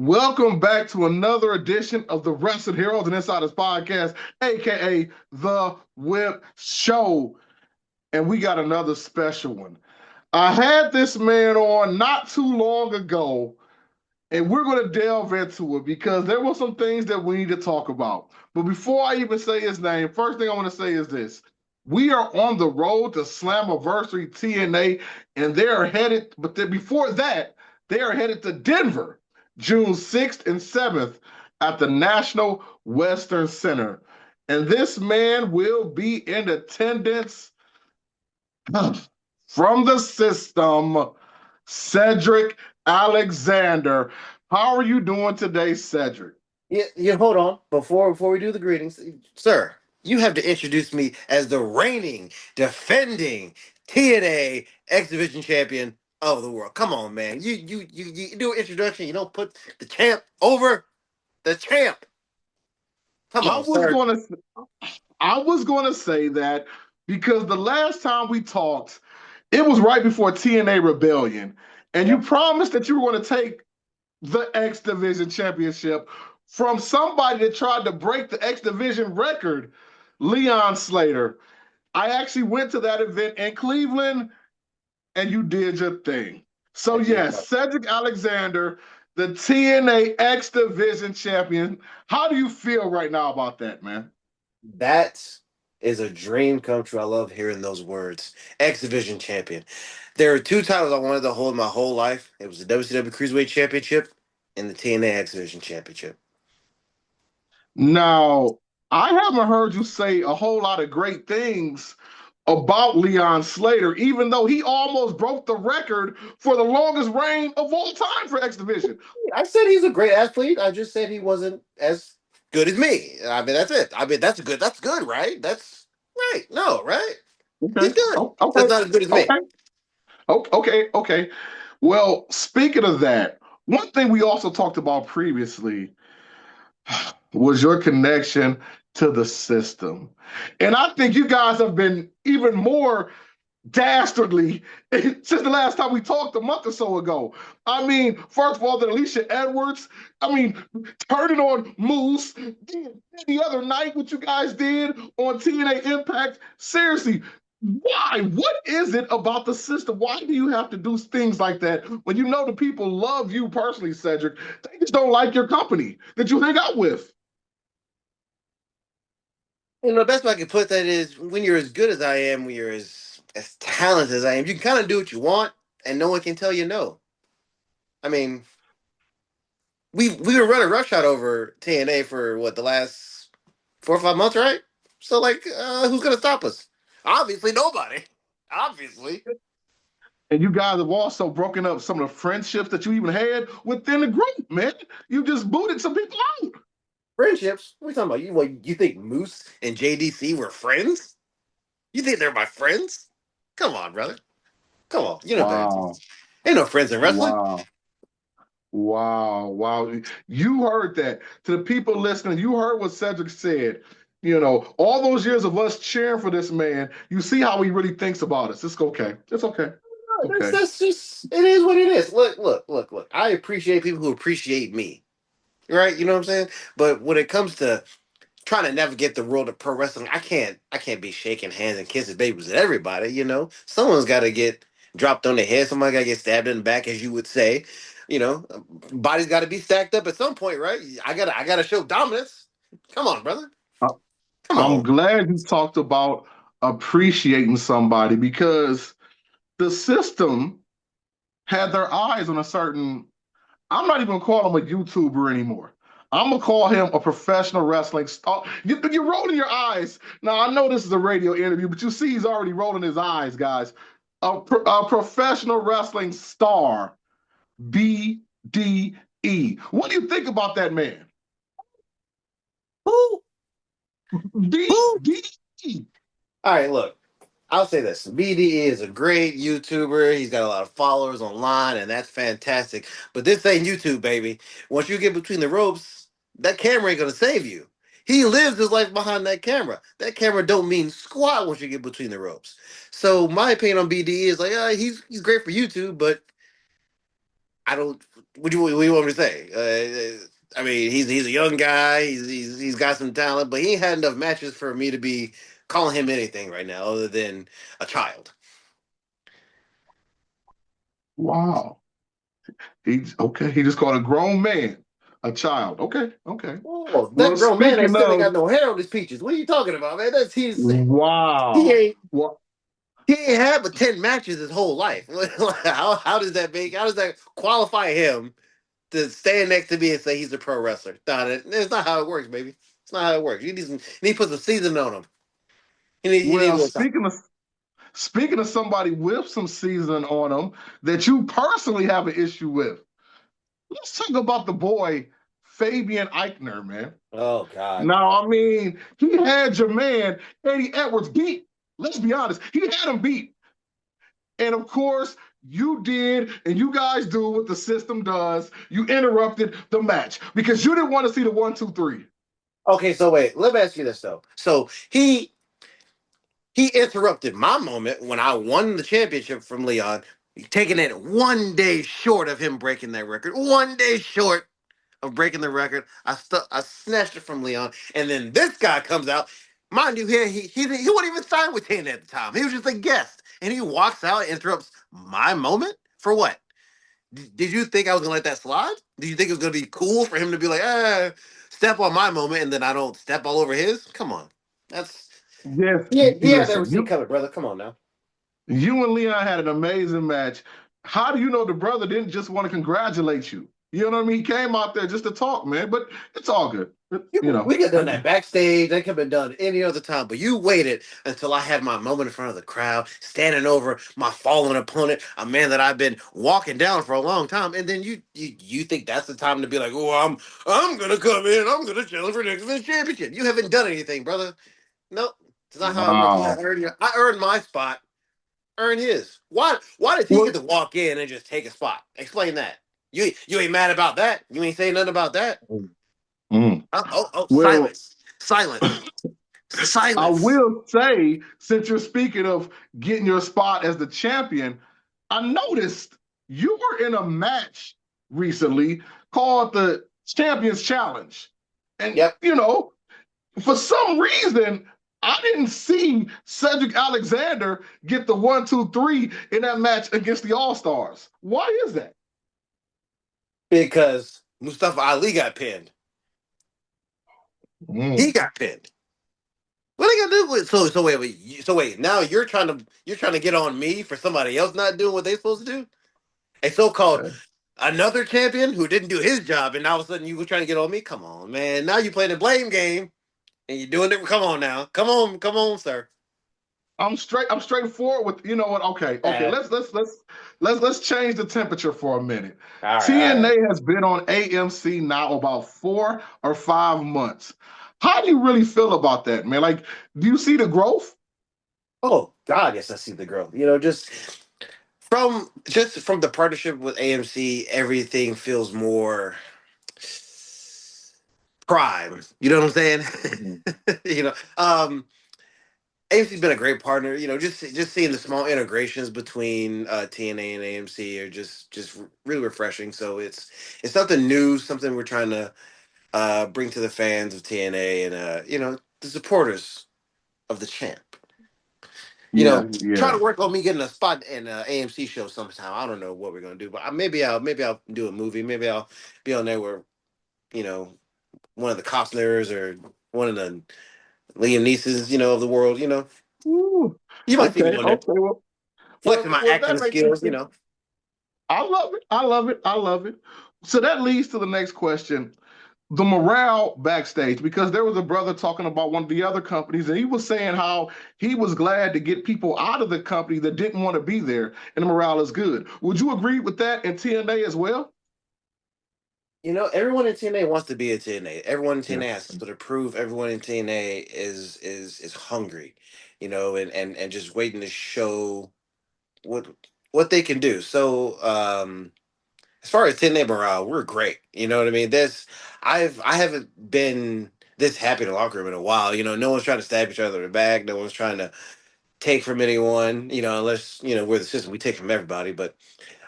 Welcome back to another edition of the Wrestling Heroes and Insiders podcast, aka The Whip Show. And we got another special one. I had this man on not too long ago, and we're going to delve into it because there were some things that we need to talk about. But before I even say his name, first thing I want to say is this. We are on the road to Slammiversary TNA, and they are headed, but before that, they are headed to Denver, June 6th and 7th at the National Western Center. And this man will be in attendance from the system, Cedric Alexander. How are you doing today, Cedric? Yeah, hold on. Before we do the greetings, sir, you have to introduce me as the reigning, defending TNA X Division champion of the world. Come on, man. You do an introduction. You don't put the champ over the champ. Come I on, was sir. going to I was going to say that because the last time we talked, it was right before TNA Rebellion, and you Yeah. promised that you were going to take the X Division championship from somebody that tried to break the X Division record, Leon Slater. I actually went to that event in Cleveland, and you did your thing. So, I did. yes, Cedric Alexander, the TNA X Division champion. How do you feel right now about that, man? That is a dream come true. I love hearing those words. X Division champion. There are two titles I wanted to hold my whole life. It was the WCW Cruiserweight Championship and the TNA X Division Championship. Now, I haven't heard you say a whole lot of great things about Leon Slater, even though he almost broke the record for the longest reign of all time for X Division. I said he's a great athlete. I just said he wasn't as good as me. I mean, that's it. I mean, that's good. That's good, right? That's right. No, right? He's Okay. good. Oh, okay. That's not as good as me. Okay. Okay. Well, speaking of that, one thing we also talked about previously was your connection to the system. And I think you guys have been even more dastardly since the last time we talked a month or so ago. I mean, first of all, the Alicia Edwards, turning on Moose the other night, what you guys did on TNA Impact. Seriously, why? What is it about the system? Why do you have to do things like that when you know the people love you personally, Cedric? They just don't like your company that you hang out with. You know, the best way I can put that is when you're as good as I am, when you're as talented as I am, you can kind of do what you want, and no one can tell you no. I mean, we were running Rush Shot over TNA for what the last 4 or 5 months, right? So like, who's gonna stop us? Obviously, nobody. Obviously. And you guys have also broken up some of the friendships that you even had within the group, man. You just booted some people out. Friendships? What are you talking about? You think Moose and JDC were friends? You think they're my friends? Come on, brother. Come on. You know better. Wow. Ain't no friends in wrestling. Wow. Wow. You heard that. To the people listening, you heard what Cedric said. You know, all those years of us cheering for this man, you see how he really thinks about us. It's okay. It's okay. That's Okay. that's just it is what it is. Look. I appreciate people who appreciate me. Right? You know what I'm saying? But when it comes to trying to navigate the world of pro wrestling, I can't be shaking hands and kissing babies with everybody, you know. Someone's gotta get dropped on the head, somebody gotta get stabbed in the back, as you would say. You know, body's gotta be stacked up at some point, right? I gotta show dominance. Come on, brother. I- Come I'm on. glad you talked about appreciating somebody because the system had their eyes on a certain. I'm not even gonna call him a YouTuber anymore. I'm gonna call him a professional wrestling star. You're rolling your eyes. Now I know this is a radio interview, but you see he's already rolling his eyes, guys. A professional wrestling star, BDE. What do you think about that man? Who? Who? BDE. All right, look. I'll say this. BDE is a great YouTuber. He's got a lot of followers online, and that's fantastic. But this ain't YouTube, baby. Once you get between the ropes, that camera ain't gonna save you. He lives his life behind that camera. That camera don't mean squat once you get between the ropes. So my opinion on BDE is like, he's great for YouTube, but I don't. What do you want me to say? I mean, he's a young guy. He's got some talent, but he ain't had enough matches for me to be calling him anything right now, other than a child. Wow. He's okay. He just called a grown man a child. Okay, okay. Oh, Well, that grown man ain't speaking still ain't got of, no hair on his peaches. What are you talking about, man? That's he wow. ain't Well, he ain't had but 10 matches his whole life. How does that make? How does that qualify him to stand next to me and say he's a pro wrestler? No, that's not how it works, baby. It's not how it works. You need to put some season on him. He need well, more time. speaking of somebody with some season on him that you personally have an issue with, let's talk about the boy Fabian Aichner, man. Oh God. Now, I mean, he had your man Eddie Edwards beat. Let's be honest, he had him beat. And of course, you did, and you guys do what the system does. You interrupted the match because you didn't want to see the 1, 2, 3. Okay, so wait. Let me ask you this though. So he interrupted my moment when I won the championship from Leon, taking it 1 day short of him breaking that record. 1 day short of breaking the record. I snatched it from Leon, and then this guy comes out. Mind you, he wasn't even signed with TNA at the time. He was just a guest, and he walks out and interrupts my moment for what? Did you think I was gonna let that slide? Did you think it was gonna be cool for him to be like, step on my moment, and then I don't step all over his? Come on, that's Yes, he had listen, everything coming, brother. Come on now. you and Leon had an amazing match. How do you know the brother didn't just want to congratulate you? You know what I mean? He came out there just to talk, man, but it's all good. You know, We could have done that backstage. That could have been done any other time. But you waited until I had my moment in front of the crowd, standing over my fallen opponent, a man that I've been walking down for a long time. And then you think that's the time to be like, oh, I'm gonna come in. I'm gonna challenge for next man's championship. You haven't done anything, brother. No, it's not how it works. wow. I earned my spot. Earn his. Why did he get Well, to walk in and just take a spot? Explain that. You ain't mad about that. You ain't saying nothing about that. mm, Oh, well, silence. Silence. I Silence. will say, since you're speaking of getting your spot as the champion, I noticed you were in a match recently called the Champions Challenge. And, Yep. for some reason, I didn't see Cedric Alexander get the 1, 2, 3 in that match against the All Stars. Why is that? Because Mustafa Ali got pinned. He Mm, got pinned. What are they gonna do with so wait, now you're trying to get on me for somebody else not doing what they supposed to do? A so-called okay. another champion who didn't do his job, and all of a sudden you were trying to get on me? Come on, man. Now you playing the blame game and you're doing it. Come on now. Come on, sir. I'm straightforward with what. Okay, okay. Uh, Let's change the temperature for a minute. all right. TNA has been on AMC now about 4 or 5 months. How do you really feel about that, man? Like, do you see the growth? Oh God, yes, I see the growth. You know, just from the partnership with AMC, everything feels more prime. You know what I'm saying? Mhm. you know, AMC's been a great partner. You know, just seeing the small integrations between TNA and AMC are just really refreshing. So it's something new, something we're trying to bring to the fans of TNA and the supporters of the champ. Yeah, Try yeah. to work on me getting a spot in an AMC show sometime. I don't know what we're gonna do, but maybe I'll do a movie. Maybe I'll be on there where you know one of the Costners or one of the Liam Neesons, of the world. Ooh, You might see me okay, on there okay. Well, flexing my that acting makes me skills. feel. I love it. I love it. I love it. So that leads to the next question. The morale backstage, because there was a brother talking about one of the other companies, and he was saying how he was glad to get people out of the company that didn't want to be there, and the morale is good. Would you agree with that in TNA as well? Everyone in TNA wants to be a TNA. Everyone in Yeah. TNA has something to prove. Everyone in TNA is hungry, and just waiting to show what what they can do. So as far as 10 day morale, we're great. You know what I mean? I haven't been this happy in the locker room in a while. No one's trying to stab each other in the back. No one's trying to take from anyone. Unless we're the system, we take from everybody. But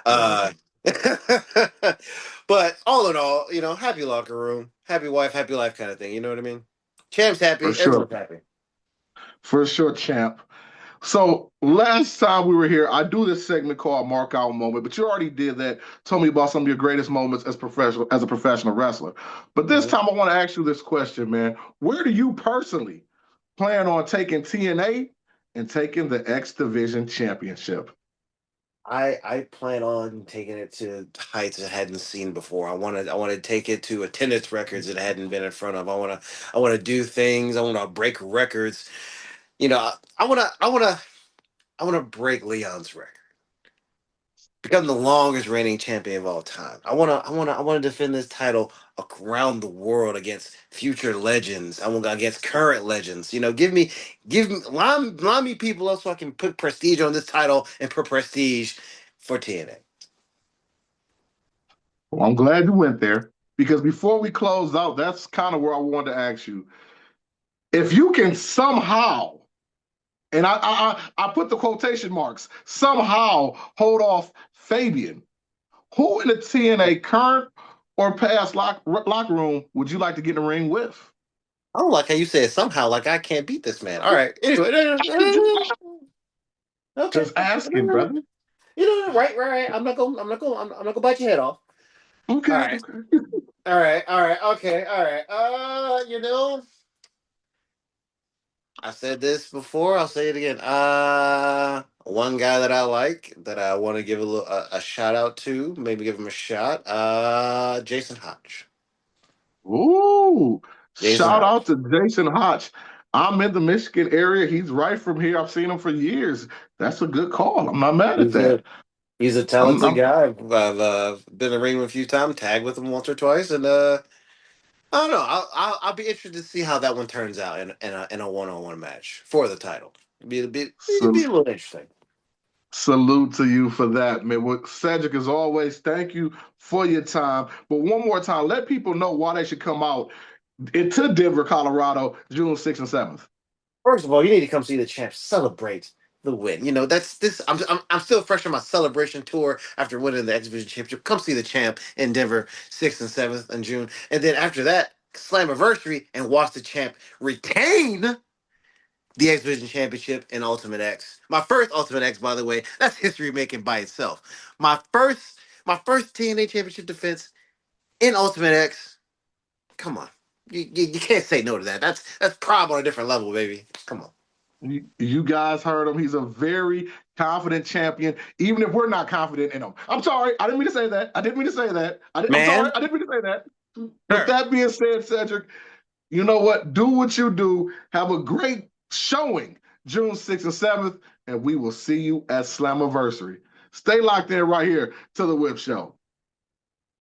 Right. But all in all, happy locker room, happy wife, happy life kind of thing. You know what I mean? Champ's For happy, sure. everyone's happy. For sure, champ. So last time we were here, I do this segment called Mark Out Moment, but you already did that. Told me about some of your greatest moments as a professional wrestler. But this Mhm. time I want to ask you this question, man. Where do you personally plan on taking TNA and taking the X Division Championship? I plan on taking it to heights I hadn't seen before. I want to take it to attendance records it hadn't been in front of. I want to do things. I want to break records. I want to break Leon's record. Become the longest reigning champion of all time. I want to defend this title around the world against future legends. I want against current legends. Give me, line me people up so I can put prestige on this title and put prestige for TNA. Well, I'm glad you went there because before we close out, that's kind of where I wanted to ask you. If you can somehow, and I put the quotation marks, somehow hold off Fabian, who in the TNA current or past locker room would you like to get in the ring with? I don't like how you said somehow like I can't beat this man. All right. Anyway, okay. Just asking, brother. Right. I'm not gonna bite your head off. All Okay, right. okay. All right. Okay. All right. I said this before. I'll say it again. One guy that I like that I want to give a shout out to, maybe give him a shot. Jason Hodge. Ooh, Jason shout out Hodge. to Jason Hotch. I'm in the Michigan area. He's right from here. I've seen him for years. That's a good call. I'm not mad at He's that. a he's a I'm, talented I'm guy. I've been in the ring with him a few times, tagged with him once or twice, and I don't know. I'll be interested to see how that one turns out in a one-on-one match for the title. It'd be a little interesting. salute to you for that, man. Well, Cedric, as always, thank you for your time. But one more time, let people know why they should come out into Denver, Colorado, June 6th and 7th. First of all, you need to come see the champ celebrate the win. That's this. I'm still fresh on my celebration tour after winning the X Division Championship. Come see the champ in Denver, 6th and 7th in June, and then after that, Slammiversary and watch the champ retain the X Division Championship in Ultimate X. My first Ultimate X, by the way, that's history making by itself. My first TNA Championship defense in Ultimate X. Come on, you can't say no to that. That's prob on a different level, baby. Come on. You guys heard him. He's a very confident champion, even if we're not confident in him. I'm sorry. I didn't mean to say that. I didn't mean to say that. I'm sorry. Man, I didn't mean to say that. With sure. that being said, Cedric, you know what? Do what you do. Have a great showing June 6th and 7th, and we will see you at Slammiversary. Stay locked in right here to the Whip Show.